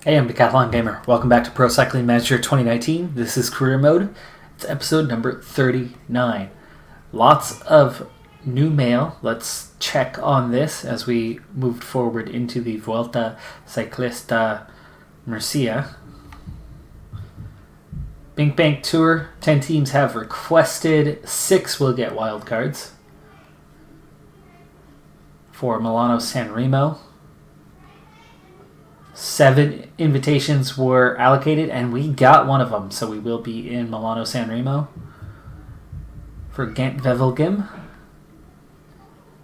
Hey, I'm Decathlon Gamer. Welcome back to Pro Cycling Manager 2019. This is Career Mode. It's episode number 39. Lots of new mail. Let's check on this as we moved forward into the Vuelta Ciclista Murcia. Bink Bank Tour. 10 teams have requested. 6 will get wildcards. For Milano San Remo, 7 invitations were allocated, and we got one of them, so we will be in Milano San Remo. For Ghent-Wevelgem,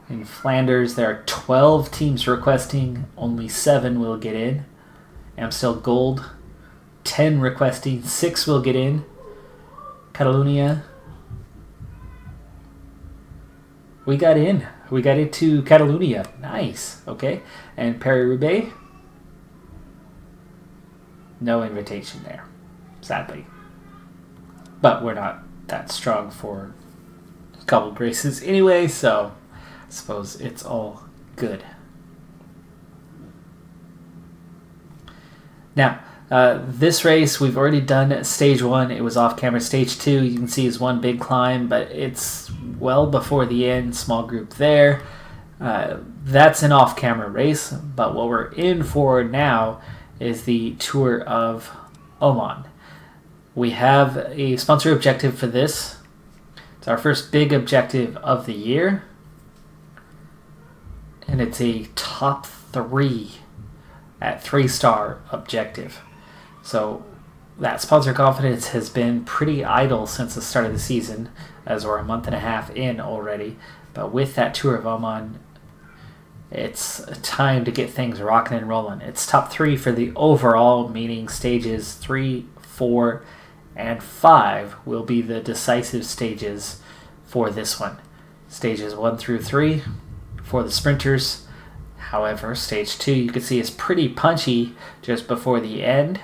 in Flanders, there are 12 teams requesting, only 7 will get in. Amstel Gold, 10 requesting, 6 will get in. Catalonia, we got in. We got into Catalonia. Nice. Okay. And Paris-Roubaix, no invitation there, sadly. But we're not that strong for a couple races anyway, so I suppose it's all good. Now, this race, we've already done stage 1. It was off camera. Stage 2, you can see, is one big climb, but it's well before the end. Small group there. That's an off camera race, but what we're in for now is the Tour of Oman. We have a sponsor objective for this. It's our first big objective of the year, and it's a top 3 at 3-star objective. So that sponsor confidence has been pretty idle since the start of the season, as we're a month and a half in already. But with that Tour of Oman, it's time to get things rocking and rolling. It's top 3 for the overall, meaning stages 3, 4, and 5 will be the decisive stages for this one. Stages 1 through 3 for the sprinters. However, stage 2, you can see, is pretty punchy just before the end.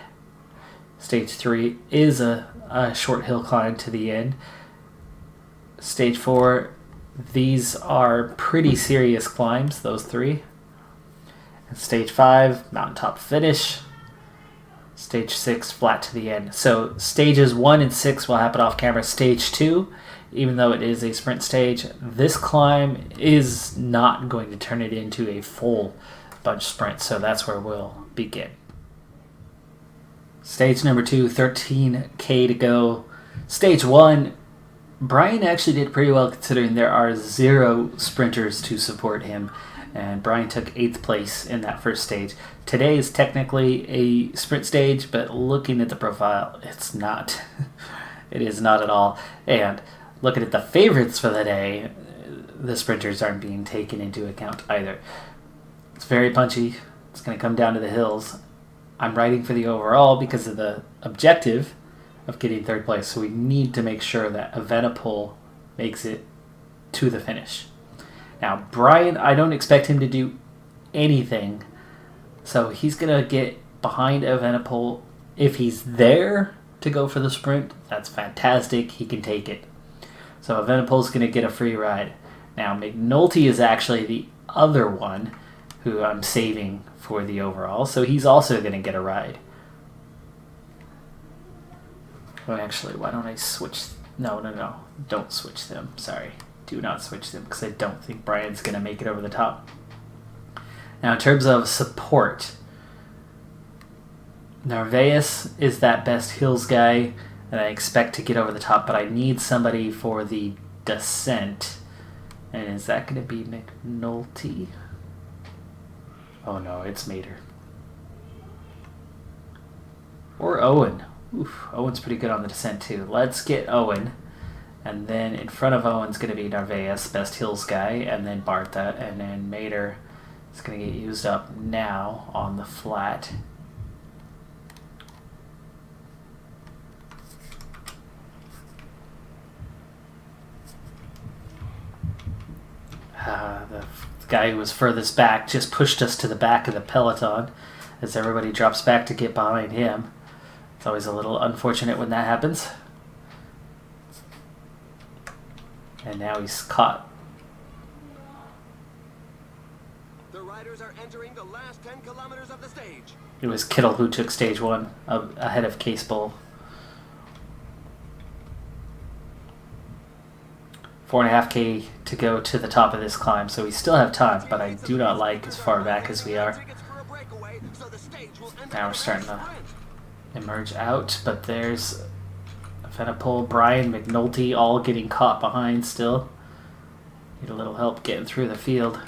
Stage 3 is a short hill climb to the end. Stage 4, these are pretty serious climbs, those 3. And stage 5, mountaintop finish. Stage 6, flat to the end. So stages 1 and 6 will happen off camera. Stage 2, even though it is a sprint stage, this climb is not going to turn it into a full bunch sprint, so that's where we'll begin. Stage number 2, 13K to go. Stage 1, Brian actually did pretty well considering there are 0 sprinters to support him, and Brian took 8th place in that first stage. Today is technically a sprint stage, but looking at the profile, it's not. It is not at all. And looking at the favorites for the day, the sprinters aren't being taken into account either. It's very punchy. It's going to come down to the hills. I'm riding for the overall because of the objective of getting 3rd place, so we need to make sure that Evenepoel makes it to the finish. Now, Brian, I don't expect him to do anything, so he's going to get behind Evenepoel. If he's there to go for the sprint, that's fantastic. He can take it. So Evenepoel's going to get a free ride. Now, McNulty is actually the other one who I'm saving for the overall, so he's also going to get a ride. Well, actually, why don't I switch? No. Don't switch them. Sorry. Do not switch them because I don't think Brian's going to make it over the top. Now, in terms of support, Narvaez is that best hills guy that I expect to get over the top, but I need somebody for the descent. And is that going to be McNulty? Oh no, it's Mater. Or Owen. Oof, Owen's pretty good on the descent too. Let's get Owen. And then in front of Owen's going to be Narvaez, best hills guy, and then Bartha, and then Mater is going to get used up now on the flat. The guy who was furthest back just pushed us to the back of the peloton as everybody drops back to get behind him. It's always a little unfortunate when that happens. And now he's caught riders are entering the last 10 kilometers of the stage. It was Kittle who took stage 1 ahead of Case Bull. 4.5K to go to the top of this climb, so we still have time, but I do not like as far back as we are. Now we're starting to emerge out, but there's Venipol, Brian, McNulty all getting caught behind still. Need a little help getting through the field.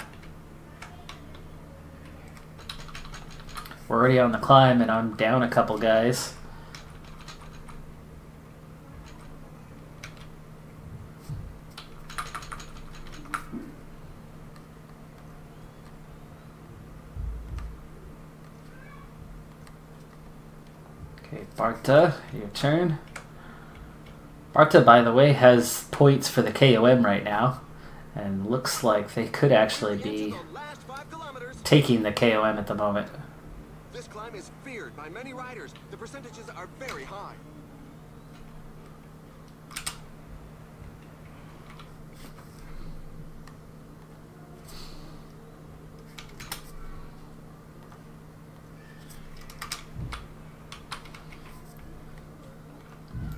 We're already on the climb and I'm down a couple guys. Okay, Barta, your turn. Barta, by the way, has points for the KOM right now, and looks like they could actually be taking the KOM at the moment. This climb is feared by many riders. The percentages are very high.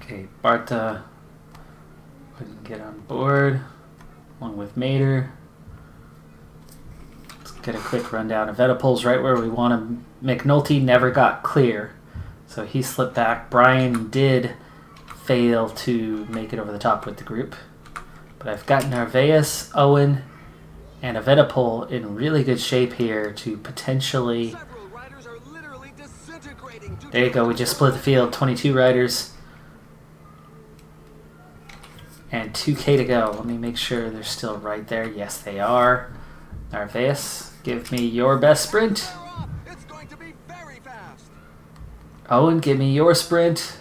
Okay, Barta couldn't get on board, along with Mater. Let's get a quick rundown of Venipol's right where we want him. McNulty never got clear, so he slipped back. Brian did fail to make it over the top with the group. But I've got Narvaez, Owen, and a Venipol in really good shape here to potentially... There you go, we just split the field, 22 riders. And 2K to go. Let me make sure they're still right there. Yes, they are. Narvaez, give me your best sprint. Owen, give me your sprint.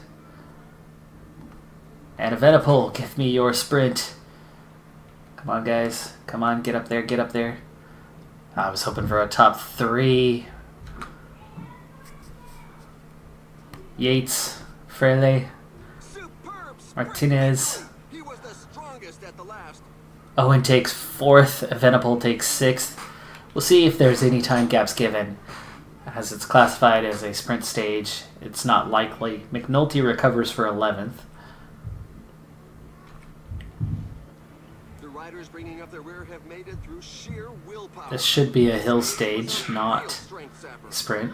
And a Venipol, give me your sprint. Come on, guys. Come on, get up there, get up there. I was hoping for a top 3. Yates, Frele, Martinez. Owen takes 4th, Venipol takes 6th. We'll see if there's any time gaps given. As it's classified as a sprint stage, it's not likely. McNulty recovers for 11th. The riders bringing up their rear have made it through sheer willpower. This should be a hill stage, not sprint.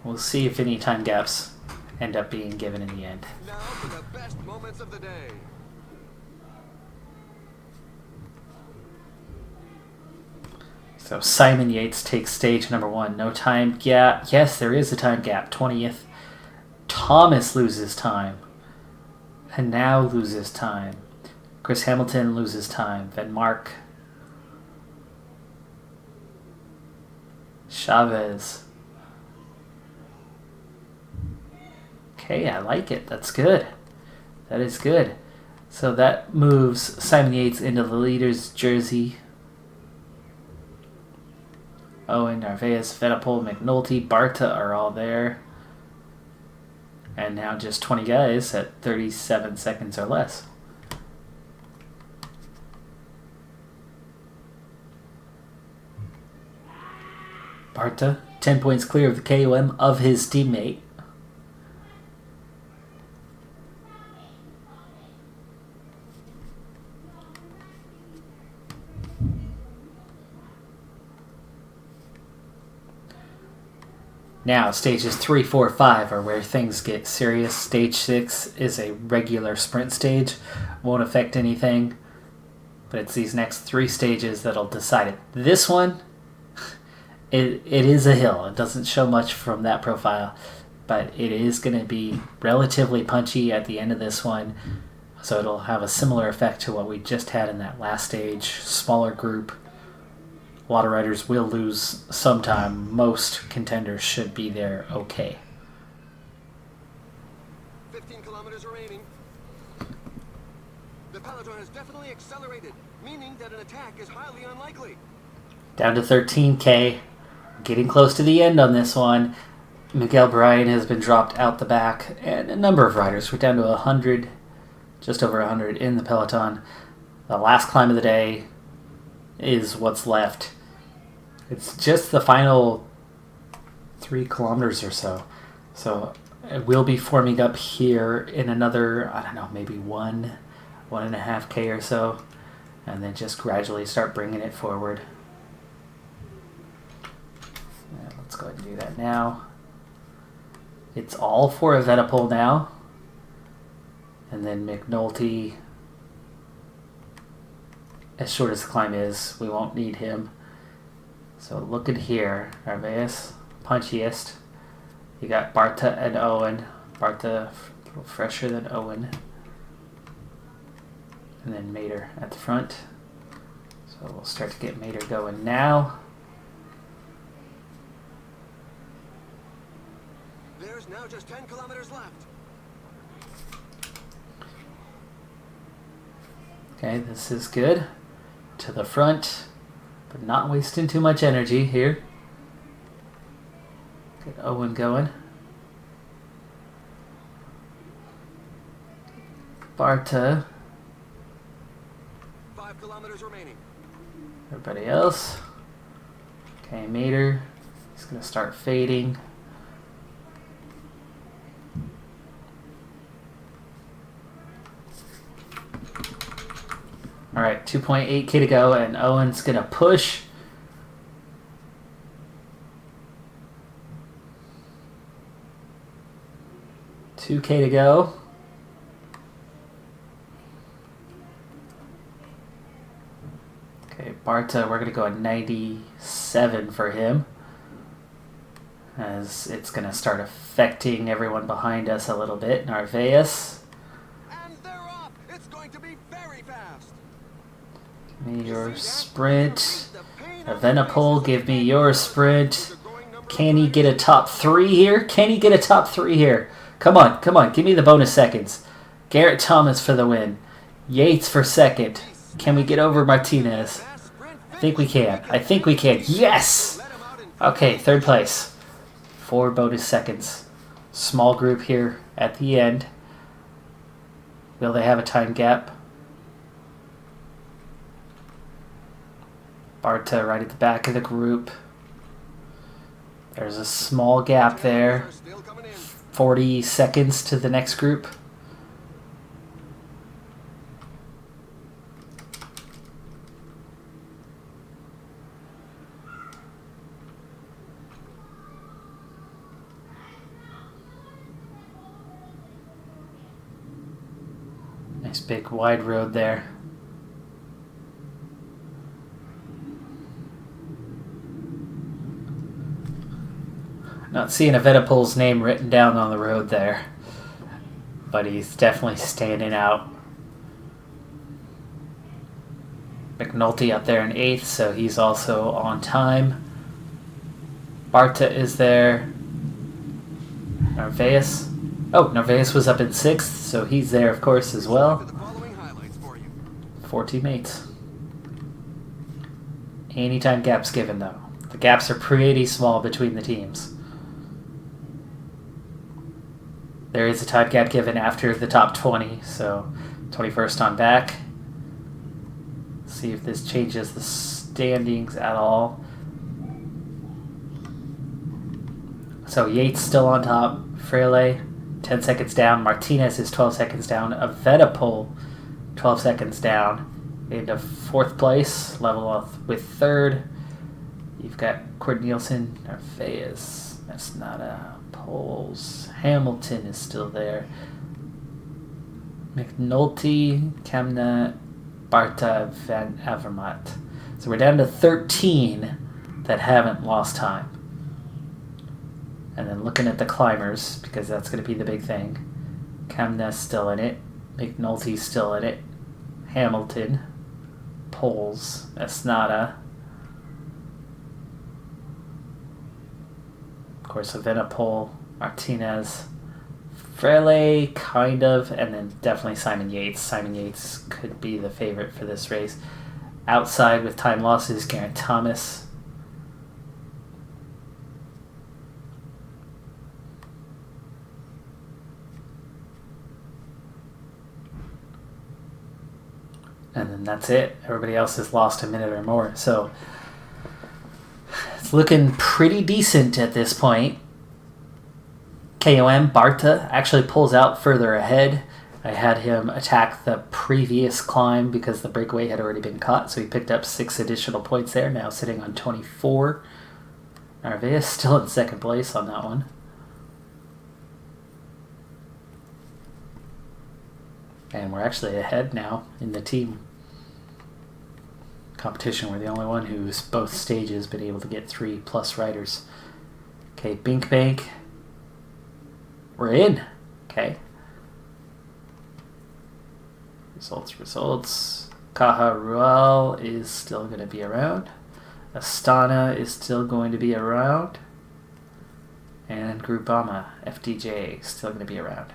We'll see if any time gaps end up being given in the end. Now for the best moments of the day. So Simon Yates takes stage number 1. No time gap. Yes, there is a time gap. 20th. Thomas loses time. And now loses time. Chris Hamilton loses time. Van Mark. Chavez. Okay, I like it. That's good. That is good. So that moves Simon Yates into the leader's jersey. Owen, Narvaez, Venipol, McNulty, Barta are all there. And now just 20 guys at 37 seconds or less. Barta, 10 points clear of the KOM of his teammate. Now, stages 3, 4, 5 are where things get serious. Stage 6 is a regular sprint stage. Won't affect anything. But it's these next 3 stages that'll decide it. This one, it is a hill. It doesn't show much from that profile. But it is going to be relatively punchy at the end of this one. So it'll have a similar effect to what we just had in that last stage. Smaller group. A lot of riders will lose sometime. Most contenders should be there okay. 15 kilometers remaining. The peloton has definitely accelerated, meaning that an attack is highly unlikely. Down to 13K. Getting close to the end on this one. Miguel Bryan has been dropped out the back, and a number of riders. We're down to 100, just over 100 in the peloton. The last climb of the day is what's left. It's just the final 3 kilometers or so. So it will be forming up here in another, I don't know, maybe 1.5K or so. And then just gradually start bringing it forward. Yeah, let's go ahead and do that now. It's all for Evenepoel now. And then McNulty, as short as the climb is, we won't need him. So look at here, Narvaez, punchiest. You got Barta and Owen. Barta a little fresher than Owen. And then Mater at the front. So we'll start to get Mater going now. There's now just 10 kilometers left. Okay, this is good. To the front, but not wasting too much energy here. Get Owen going. Barta. 5 kilometers remaining. Everybody else. Okay, Mater. He's going to start fading. All right, 2.8K to go, and Owen's going to push. $2K to go. Okay, Barta, we're going to go at 97 for him, as it's going to start affecting everyone behind us a little bit. Narvaez. And they're off. It's going to be very fast. Give me your sprint. Evenepoel, give me your sprint. Can he get a top 3 here? Can he get a top 3 here? Come on, come on. Give me the bonus seconds. Garrett Thomas for the win. Yates for second. Can we get over Martinez? I think we can. I think we can. Yes! Okay, third place. 4 bonus seconds. Small group here at the end. Will they have a time gap? Barta right at the back of the group. There's a small gap there. 40 seconds to the next group. Nice big wide road there. Not seeing Evenepoel's name written down on the road there, but he's definitely standing out. McNulty up there in 8th, so he's also on time. Barta is there. Narvaez. Oh, Narvaez was up in 6th, so he's there, of course, as well. 4 teammates. Anytime gaps given, though. The gaps are pretty small between the teams. There is a time gap given after the top 20, so 21st on back. See if this changes the standings at all. So Yates still on top. Frele, 10 seconds down. Martinez is 12 seconds down. Evenepoel, 12 seconds down. Into 4th place, level off with 3rd. You've got Cord Nielsen, Narvaez, Mesnada, Poles. Hamilton is still there. McNulty, Kemna, Barta, Van Avermaet. So we're down to 13 that haven't lost time. And then looking at the climbers, because that's going to be the big thing. Kemna's still in it. McNulty's still in it. Hamilton, Poles, Esnada. Of course, Evenepoel, Martinez, Frele, kind of, and then definitely Simon Yates. Simon Yates could be the favorite for this race. Outside with time losses, Garrett Thomas. And then that's it. Everybody else has lost a minute or more. So It's looking pretty decent at this point. KOM, Barta, actually pulls out further ahead. I had him attack the previous climb because the breakaway had already been caught, so he picked up 6 additional points there, now sitting on 24. Narvaez still in second place on that one. And we're actually ahead now in the team competition. We're the only one who's both stages been able to get 3+ riders. Okay, Bink Bank. We're in. Okay. Results. Caja Rural is still going to be around. Astana is still going to be around. And Groupama, FDJ, still going to be around.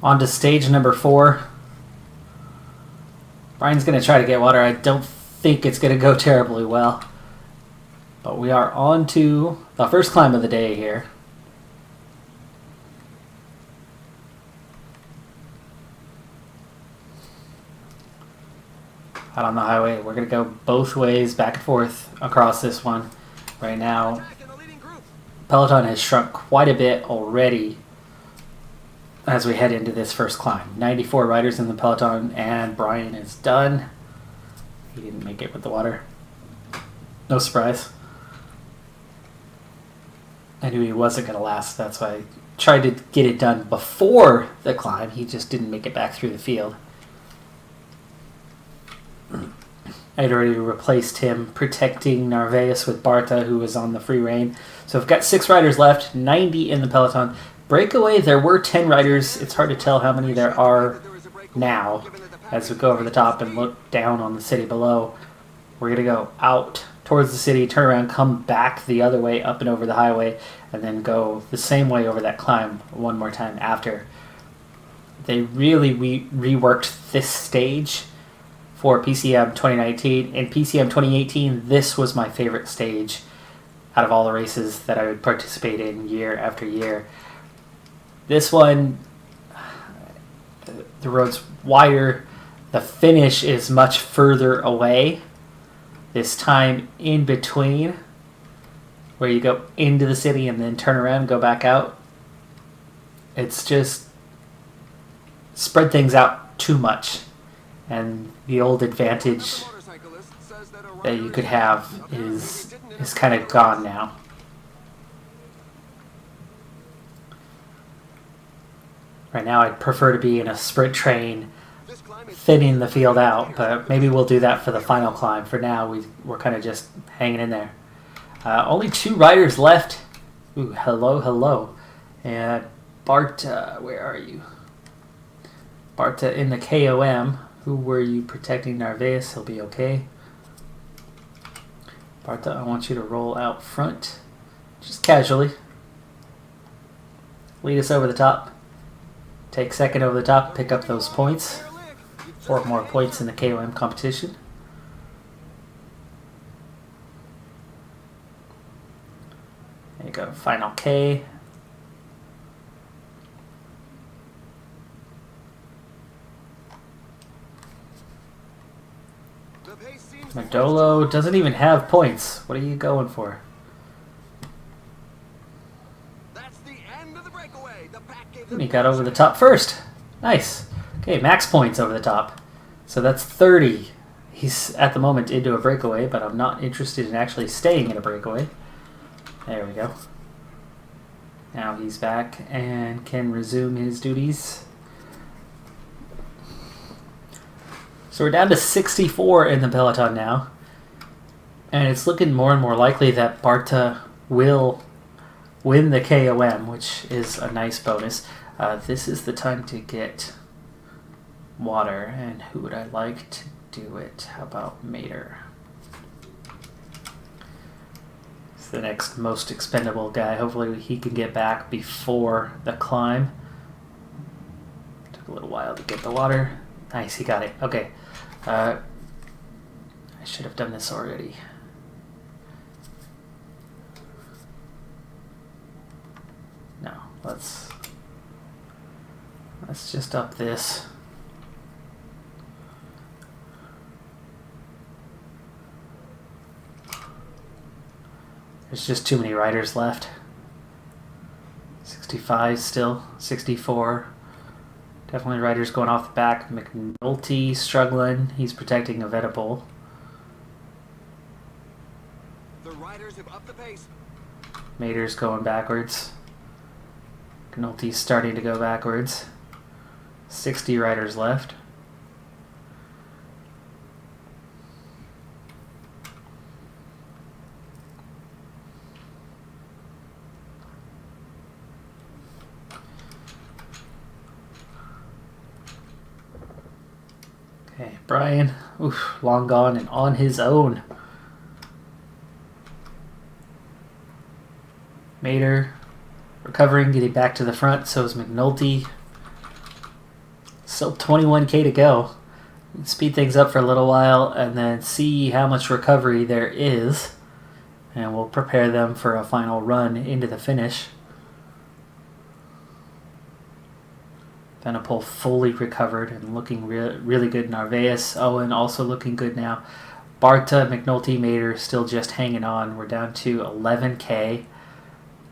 On to stage number 4. Brian's going to try to get water. I don't think it's going to go terribly well. But we are on to the first climb of the day here. Out on the highway. We're going to go both ways, back and forth across this one. Right now, Peloton has shrunk quite a bit already as we head into this first climb. 94 riders in the peloton, and Brian is done. He didn't make it with the water. No surprise. I knew he wasn't going to last. That's why I tried to get it done before the climb. He just didn't make it back through the field. I'd already replaced him protecting Narvaez with Barta, who was on the free rein. So I've got 6 riders left, 90 in the peloton. Breakaway, there were 10 riders. It's hard to tell how many there are now as we go over the top and look down on the city below. We're going to go out towards the city, turn around, come back the other way up and over the highway, and then go the same way over that climb one more time after. They really reworked this stage for PCM 2019. In PCM 2018, this was my favorite stage out of all the races that I would participate in year after year. This one, the road's wider. The finish is much further away. This time in between, where you go into the city and then turn around and go back out. It's just spread things out too much. And the old advantage that you could have is kind of gone now. Right now I'd prefer to be in a sprint train thinning the field out, but maybe we'll do that for the final climb. For now, we're kind of just hanging in there. Only 2 riders left. Ooh, hello. And Barta, where are you? Barta in the KOM. Who were you protecting? Narvaez, he'll be okay. Barta, I want you to roll out front. Just casually. Lead us over the top. Take second over the top, pick up those points. 4 more points in the KOM competition. There you go, final K. Madolo doesn't even have points. What are you going for? He got over the top first. Nice. Okay, max points over the top. So that's 30. He's at the moment into a breakaway, but I'm not interested in actually staying in a breakaway. There we go. Now he's back and can resume his duties. So we're down to 64 in the peloton now. And it's looking more and more likely that Barta will win the KOM, which is a nice bonus. This is the time to get water. And who would I like to do it? How about Mater? It's the next most expendable guy. Hopefully he can get back before the climb. Took a little while to get the water. Nice, he got it. Okay. I should have done this already. No, let's just up this. There's just too many riders left. 65 still, 64. Definitely riders going off the back. McNulty struggling. He's protecting Evetapol. The riders have upped the pace. Mater's going backwards. McNulty's starting to go backwards. 60 riders left. Okay, Brian, long gone and on his own. Mater recovering, getting back to the front. So is McNulty. Still 21k to go. Speed things up for a little while and then see how much recovery there is. And we'll prepare them for a final run into the finish. Evenepoel fully recovered and looking really good. Narvaez, Owen also looking good now. Barta, McNulty, Mater still just hanging on. We're down to 11k.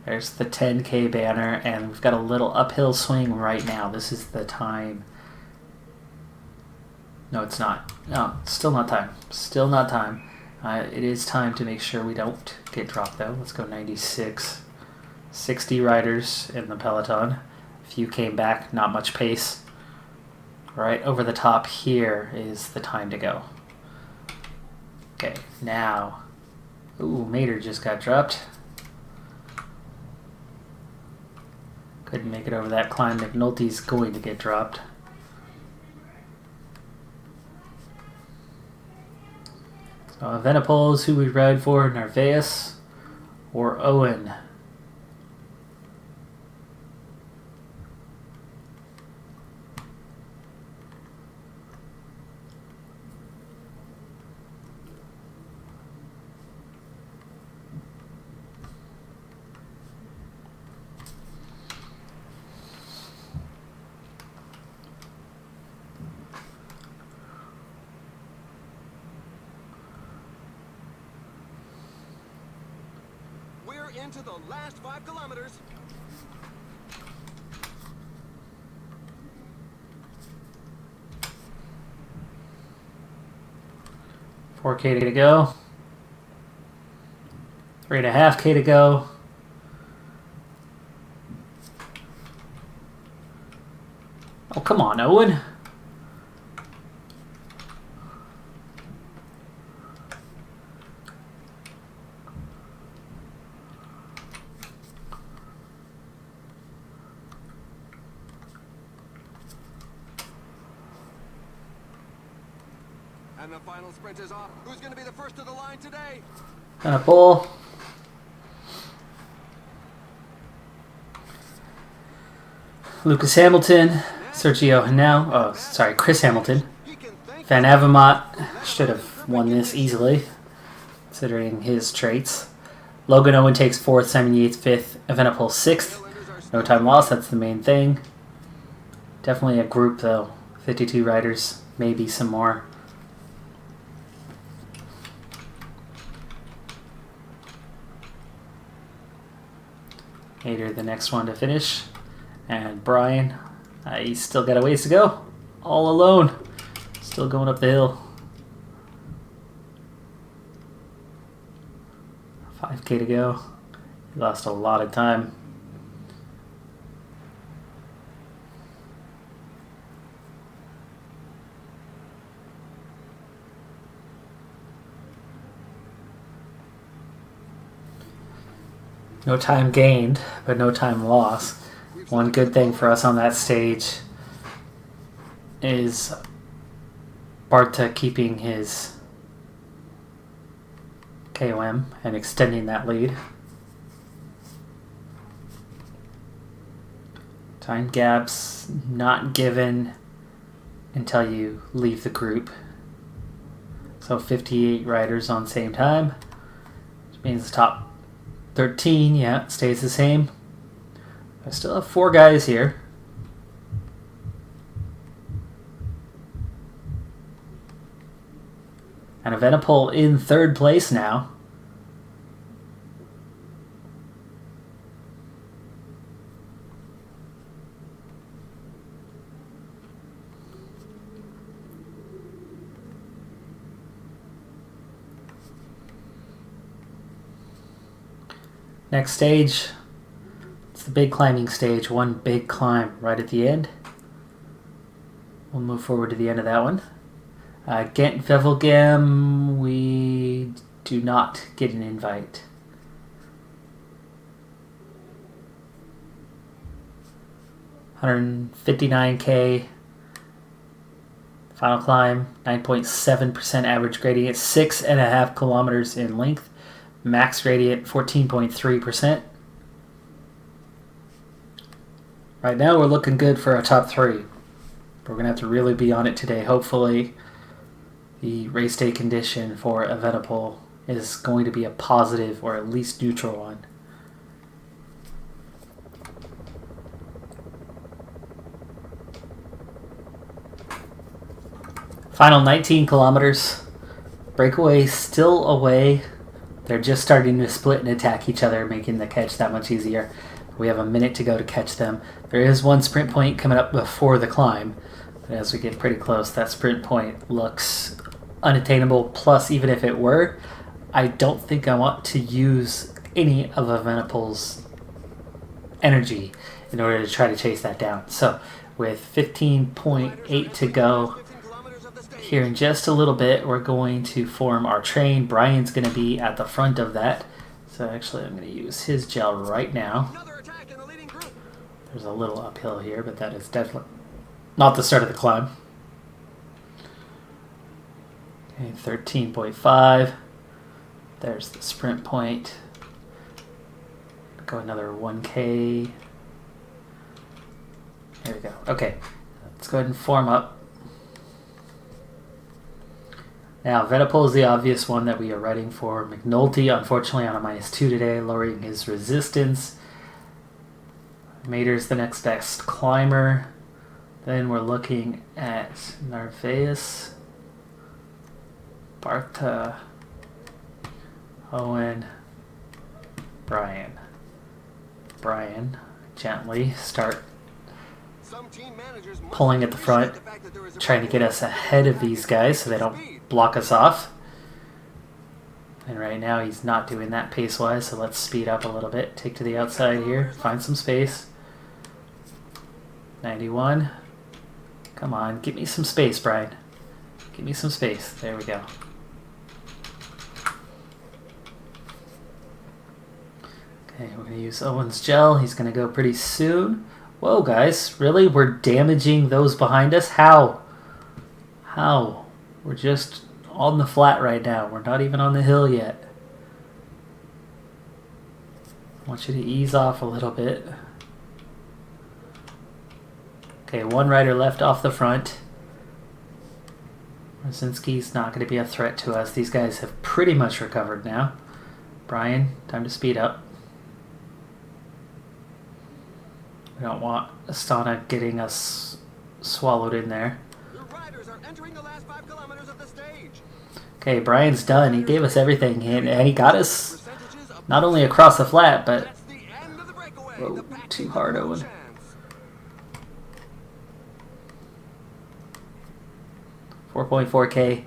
There's the 10k banner, and we've got a little uphill swing right now. This is the time. No, it's not. No, still not time. Still not time. It is time to make sure we don't get dropped, though. Let's go 96. 60 riders in the peloton. A few came back, not much pace. Right over the top here is the time to go. Okay, now. Ooh, Mater just got dropped. Couldn't make it over that climb. McNulty's going to get dropped. So Evenepoel's who we ride for, Narvaez or Owen. Into the last 5 kilometers. $4K to go. 3.5K to go. Oh, come on, Owen. And the final sprint is off. Who's going to be the first to the line today? Evenepoel. Lucas Hamilton. Sergio Henao. Oh, sorry, Chris Hamilton. Van Avermaet should have won this easily, considering his traits. Logan Owen takes 4th, Simon Yates 5th, Evenepoel 6th. No time lost, that's the main thing. Definitely a group, though. 52 riders, maybe some more. Mater, the next one to finish. And Brian, he's still got a ways to go. All alone. Still going up the hill. 5K to go. He lost a lot of time. No time gained, but no time lost. One good thing for us on that stage is Barta keeping his KOM and extending that lead. Time gaps not given until you leave the group. So 58 riders on same time, which means the top 13, yeah, stays the same. I still have 4 guys here. And Evenepoel in 3rd place now. Next stage, it's the big climbing stage. One big climb right at the end. We'll move forward to the end of that one. Ghent Wevelgem, we do not get an invite. $159K. Final climb, 9.7% average gradient, 6.5 kilometers in length. Max gradient, 14.3%. Right now we're looking good for a top 3. We're going to have to really be on it today. Hopefully the race day condition for Evenepoel is going to be a positive or at least neutral one. Final 19 kilometers. Breakaway still away. They're just starting to split and attack each other, making the catch that much easier. We have a minute to go to catch them. There is one sprint point coming up before the climb. But as we get pretty close, that sprint point looks unattainable. Plus, even if it were, I don't think I want to use any of Evenepoel's energy in order to try to chase that down. So with 15.8 to go, here in just a little bit, we're going to form our train. Brian's going to be at the front of that. So actually, I'm going to use his gel right now. There's a little uphill here, but that is definitely not the start of the climb. Okay, 13.5. There's the sprint point. Go another 1K. There we go. Okay, let's go ahead and form up. Now, Evenepoel is the obvious one that we are riding for. McNulty, unfortunately, on a -2 today, lowering his resistance. Mater's the next best climber. Then we're looking at Narvaez, Barta, Owen, Brian. Brian, gently start pulling at the front, trying to get us ahead of these guys so they don't block us off. And right now he's not doing that pace-wise, so let's speed up a little bit. Take to the outside here, find some space. 91. Come on, give me some space, Brian. Give me some space. There we go. Okay, we're going to use Owen's gel. He's going to go pretty soon. Whoa, guys. Really? We're damaging those behind us? How? How? We're just on the flat right now. We're not even on the hill yet. I want you to ease off a little bit. Okay, one rider left off the front. Rosinski's not going to be a threat to us. These guys have pretty much recovered now. Brian, time to speed up. We don't want Astana getting us swallowed in there. The riders are entering the last 5 kilometers of the stage. Okay, Brian's done. He gave us everything, and he got us not only across the flat, but... Whoa, too hard, Owen. 4.4K.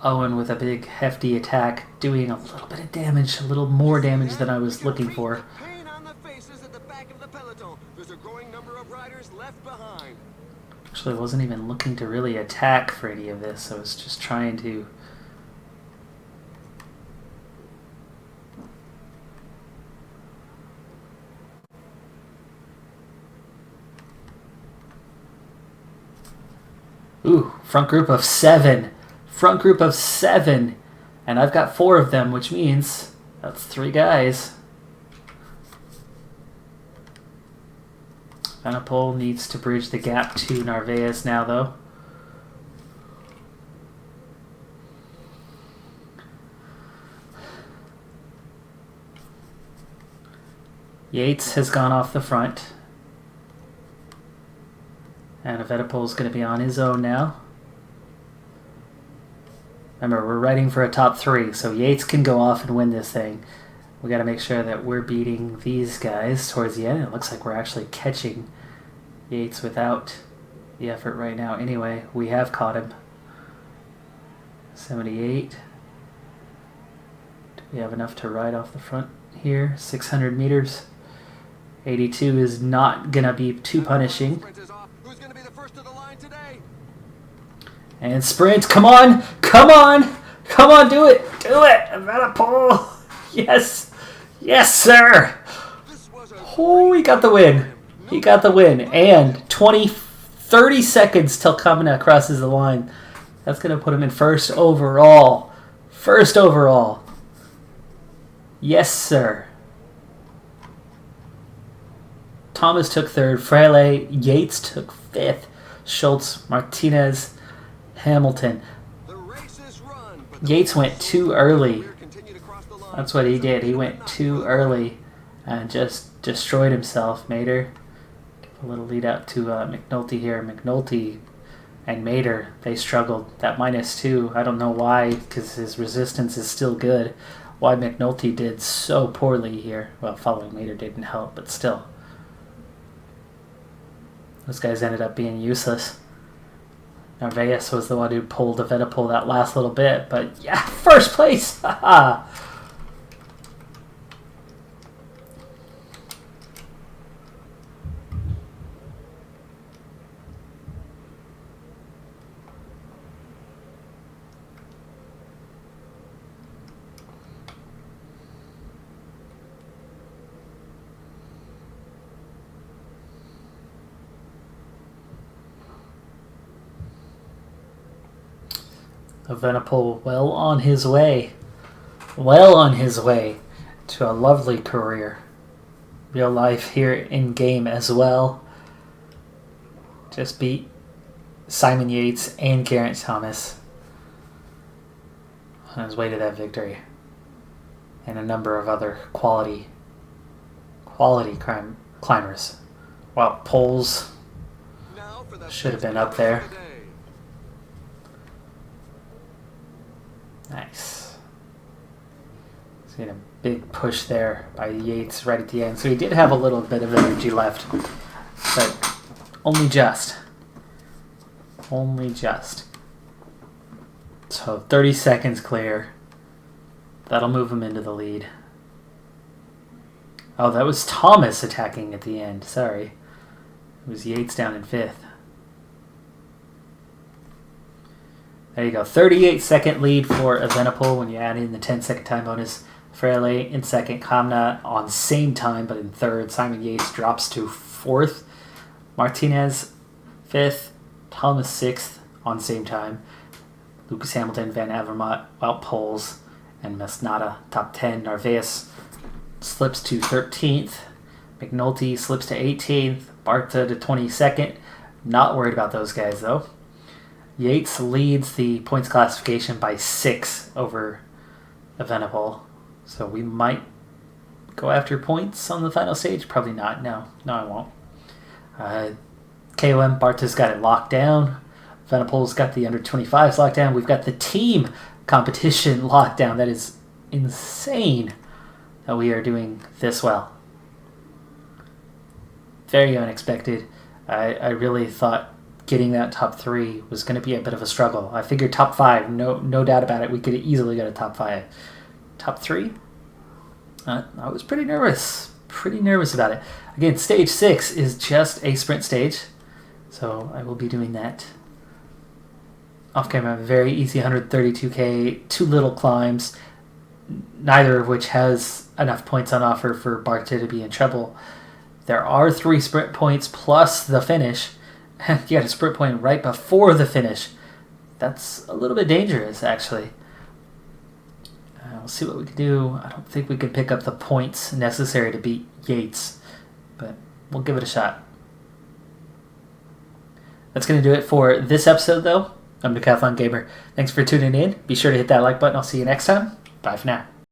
Owen with a big, hefty attack, doing a little bit of damage, a little more damage than I was looking for. Actually, I wasn't even looking to really attack for any of this. I was just trying to... Ooh, front group of 7. Front group of 7. And I've got 4 of them, which means that's 3 guys. Evenepoel needs to bridge the gap to Narvaez now, though. Yates has gone off the front. And Evenepoel is going to be on his own now. Remember, we're riding for a top 3, so Yates can go off and win this thing. We got to make sure that we're beating these guys towards the end. It looks like we're actually catching Yates without the effort right now. Anyway, we have caught him. 78. Do we have enough to ride off the front? here, 600 meters. 82 is not going to be too punishing. Who's going to be the first to the line today? And sprint, come on, come on, come on, do it, Evenepoel. Yes, yes, sir. Oh, he got the win. He got the win. And 30 seconds till Kamina crosses the line. That's going to put him in first overall. First overall. Yes, sir. Thomas took third. Frele, Yates took fifth. Schultz, Martinez, Hamilton. Yates went too early. That's what he did. He went too early and just destroyed himself. Mater, a little lead out to McNulty here. McNulty and Mater, they struggled. That -2, I don't know why, because his resistance is still good. Why McNulty did so poorly here. Well, following Mater didn't help, but still. Those guys ended up being useless. Narvaez was the one who pulled Evenepoel that last little bit, but yeah, first place! Haha! Evenepoel well on his way to a lovely career. Real life here in game as well. Just beat Simon Yates and Geraint Thomas on his way to that victory. And a number of other quality climbers. Well, Poles should have been up there. Nice. See a big push there by Yates right at the end. So he did have a little bit of energy left, but only just. Only just. So 30 seconds clear. That'll move him into the lead. Oh, that was Thomas attacking at the end. Sorry. It was Yates down in 5th. There you go. 38-second lead for Evenepoel when you add in the 10-second time bonus. Frele in 2nd. Kamna on same time, but in 3rd. Simon Yates drops to 4th. Martinez 5th. Thomas 6th on same time. Lucas Hamilton, Van Avermaet, Wout Poels, and Masnada top 10. Narvaez slips to 13th. McNulty slips to 18th. Barta to 22nd. Not worried about those guys, though. Yates leads the points classification by 6 over Evenepoel. So we might go after points on the final stage. Probably not. No, I won't. KOM, Barta's got it locked down. Evenepoel's got the under 25s locked down. We've got the team competition locked down. That is insane that we are doing this well. Very unexpected. I really thought getting that top 3 was going to be a bit of a struggle. I figured top 5, no doubt about it. We could easily get a top 5. Top 3? I was pretty nervous. Pretty nervous about it. Again, stage 6 is just a sprint stage. So I will be doing that. Off camera, very easy 132k, 2 little climbs, neither of which has enough points on offer for Barta to be in trouble. There are 3 sprint points plus the finish. You got a sprint point right before the finish. That's a little bit dangerous, actually. We'll see what we can do. I don't think we can pick up the points necessary to beat Yates, but we'll give it a shot. That's going to do it for this episode, though. I'm Decathlon Gamer. Thanks for tuning in. Be sure to hit that like button. I'll see you next time. Bye for now.